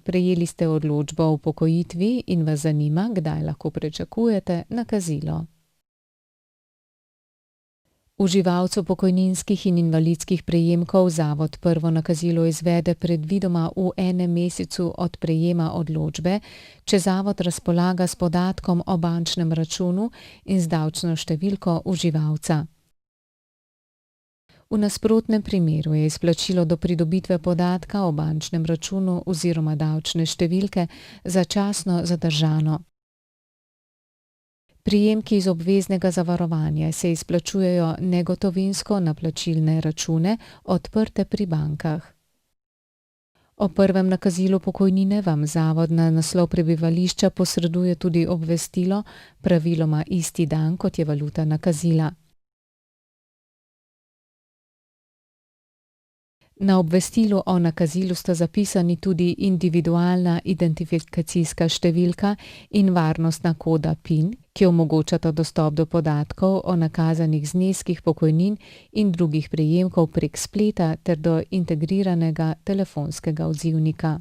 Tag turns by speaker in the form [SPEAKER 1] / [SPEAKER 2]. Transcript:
[SPEAKER 1] Prejeli ste odločbo o upokojitvi in vas zanima, kdaj lahko pričakujete nakazilo. Uživalcu pokojninskih in invalidskih prejemkov zavod prvo nakazilo izvede predvidoma v enem mesecu od prejema odločbe, če zavod razpolaga s podatkom o bančnem računu in z davčno številko uživalca. V nasprotnem primeru je izplačilo do pridobitve podatka o bančnem računu oziroma davčne številke začasno zadržano. Prejemki iz obveznega zavarovanja se izplačujejo negotovinsko na plačilne račune, odprte pri bankah. O prvem nakazilu pokojnine vam zavod na naslov prebivališča posreduje tudi obvestilo, praviloma isti dan, kot je valuta nakazila. Na obvestilu o nakazilu sta zapisani tudi individualna identifikacijska številka in varnostna koda PIN, ki omogočata dostop do podatkov o nakazanih zneskih pokojnin in drugih prejemkov prek spleta ter do integriranega telefonskega odzivnika.